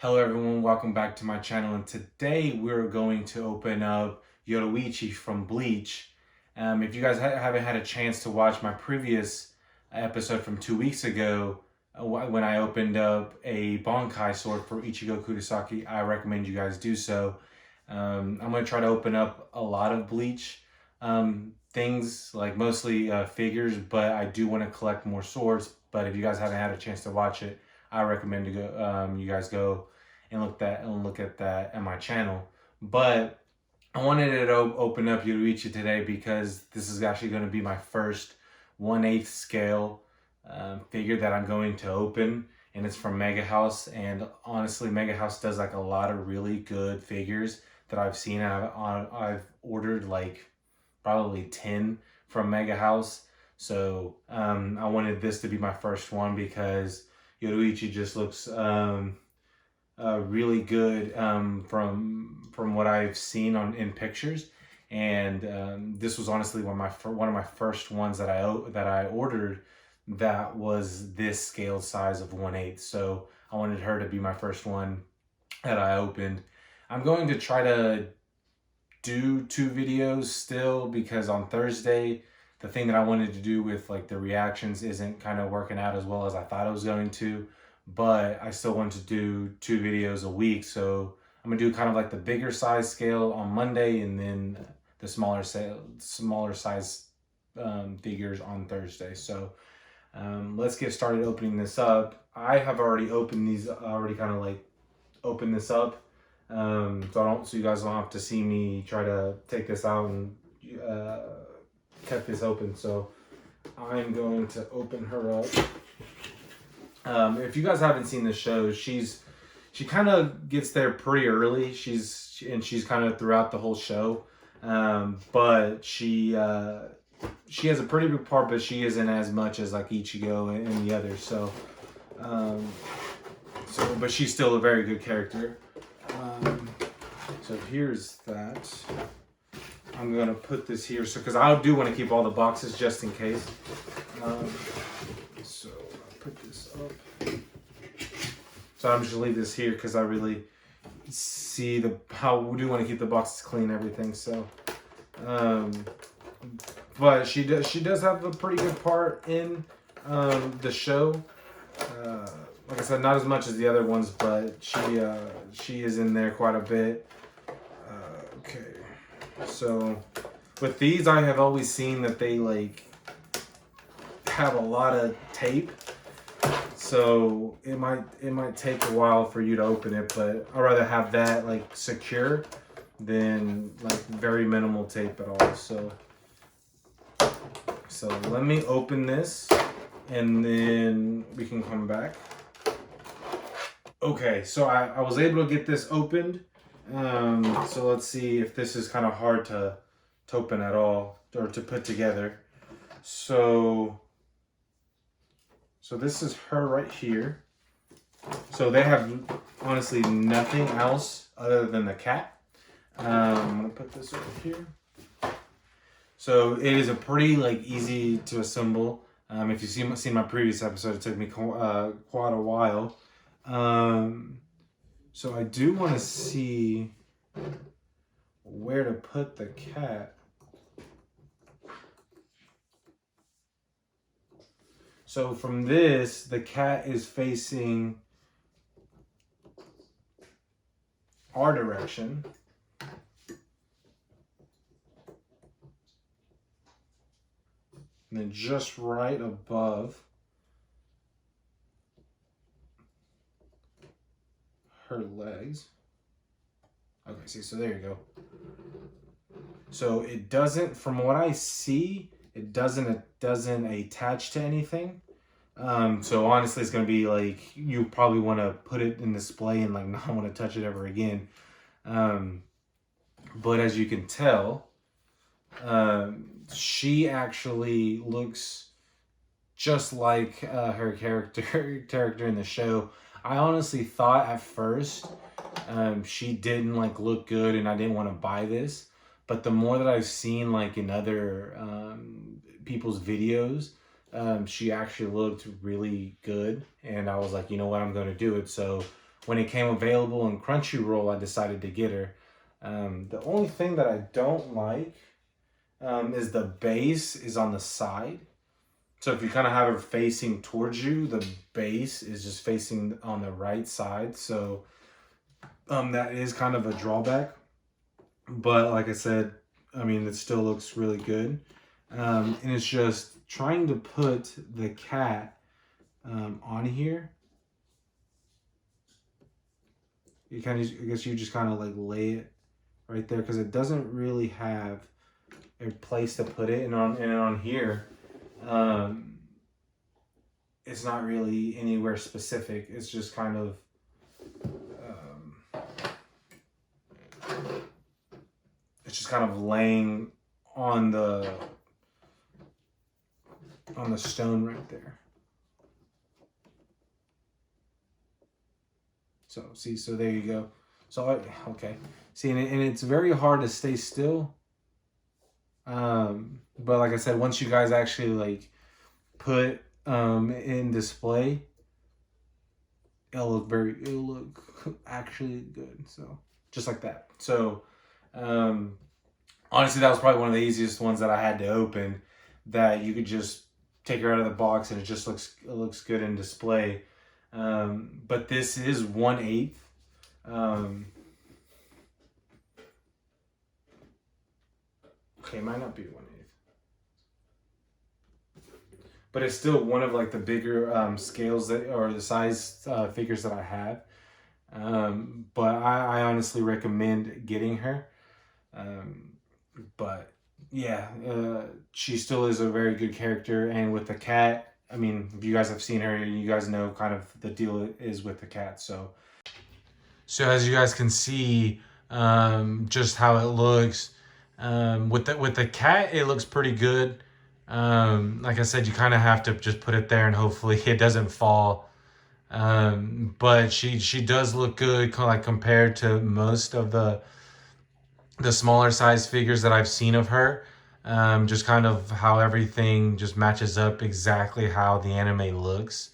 Hello everyone, welcome back to my channel, and today we're going to open up Yoruichi from Bleach. If you guys haven't had a chance to watch my previous episode from 2 weeks ago, when I opened up a Bankai sword for Ichigo Kurosaki, I recommend you guys do so. I'm going to try to open up a lot of Bleach things, like mostly figures, but I do want to collect more swords. But if you guys haven't had a chance to watch it, I recommend you guys go and look at that at my channel. But I wanted to open up Yoruichi today because this is actually going to be my first 1/8 scale figure that I'm going to open, and it's from Megahouse. And honestly, Megahouse does like a lot of really good figures that I've seen. I've ordered like probably 10 from Megahouse. So I wanted this to be my first one because Yoruichi just looks really good from what I've seen in pictures, and this was honestly one of my first ones that I ordered that was this scale size of 1/8. So I wanted her to be my first one that I opened. I'm going to try to do 2 videos still because on Thursday the thing that I wanted to do with like the reactions isn't kind of working out as well as I thought it was going to, but I still want to do 2 videos a week. So I'm gonna do kind of like the bigger size scale on Monday, and then the smaller size figures on Thursday. So let's get started opening this up. I have already opened these, already kind of like opened this up. So you guys don't have to see me try to take this out and cut this open. So I'm going to open her up. If you guys haven't seen the show, she kind of gets there pretty early. She's kind of throughout the whole show, but she has a pretty big part, but she isn't as much as like Ichigo and the others. But she's still a very good character. So here's that. I'm gonna put this here, so because I do want to keep all the boxes just in case. So I'll put this up. So I'm just gonna leave this here because I really see how we do want to keep the boxes clean and everything. So, but she does have a pretty good part in the show. Like I said, not as much as the other ones, but she is in there quite a bit. Okay, so with these, I have always seen that they like have a lot of tape, so it might take a while for you to open it, but I'd rather have that like secure than like very minimal tape at all. So let me open this and then we can come back. Okay, so I was able to get this opened. So let's see if this is kind of hard to open at all or to put together. So this is her right here. So they have honestly nothing else other than the cat. I'm gonna put this over here. So it is a pretty like easy to assemble. If you've seen my previous episode, it took me quite a while. So I do want to see where to put the cat. So from this, the cat is facing our direction. And then just right above her legs. Okay, see, so there you go. So it doesn't, from what I see, it doesn't attach to anything. So honestly, it's gonna be like you probably want to put it in display and like not want to touch it ever again. But as you can tell, she actually looks just like her character in the show. I honestly thought at first she didn't like look good and I didn't want to buy this, but the more that I've seen like in other people's videos, she actually looked really good, and I was like, you know what, I'm going to do it. So when it came available in Crunchyroll, I decided to get her. The only thing that I don't like is the base is on the side. So if you kind of have her facing towards you, the base is just facing on the right side. So that is kind of a drawback. But like I said, I mean, it still looks really good. And it's just trying to put the cat on here. You kind of, I guess you just kind of like lay it right there because it doesn't really have a place to put it. And on here, it's not really anywhere specific. It's just kind of it's just kind of laying on the stone right there. So see, so there you go. So okay, see, and it's very hard to stay still. But like I said, once you guys actually like put in display, it'll look actually good. So just like that. So honestly, that was probably one of the easiest ones that I had to open. That you could just take her out of the box and it looks good in display. But this is 1/8. Okay, it might not be 1/8. But it's still one of like the bigger scales that, or the size figures that I have. But I honestly recommend getting her. But yeah, she still is a very good character. And with the cat, I mean, if you guys have seen her, you guys know kind of the deal is with the cat. So as you guys can see, just how it looks. With the cat, it looks pretty good. Like I said, you kind of have to just put it there and hopefully it doesn't fall. But she does look good, kind of like compared to most of the smaller size figures that I've seen of her. Just kind of how everything just matches up exactly how the anime looks.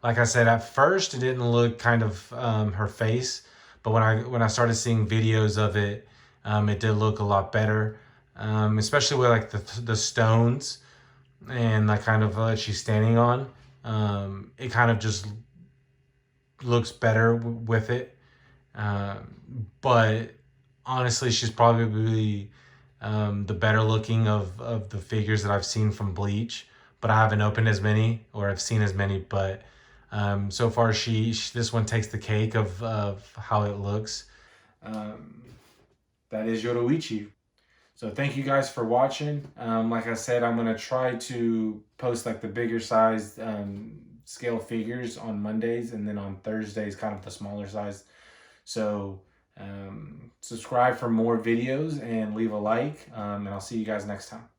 Like I said, at first it didn't look kind of her face, but when I started seeing videos of it, it did look a lot better. Especially with like the stones and like kind of she's standing on. It kind of just looks better with it. But honestly, she's probably the better looking of the figures that I've seen from Bleach. But I haven't opened as many, or I've seen as many. But so far, this one takes the cake of how it looks. That is Yoruichi. So thank you guys for watching. Like I said, I'm gonna try to post like the bigger size scale figures on Mondays, and then on Thursdays, kind of the smaller size. So subscribe for more videos and leave a like, and I'll see you guys next time.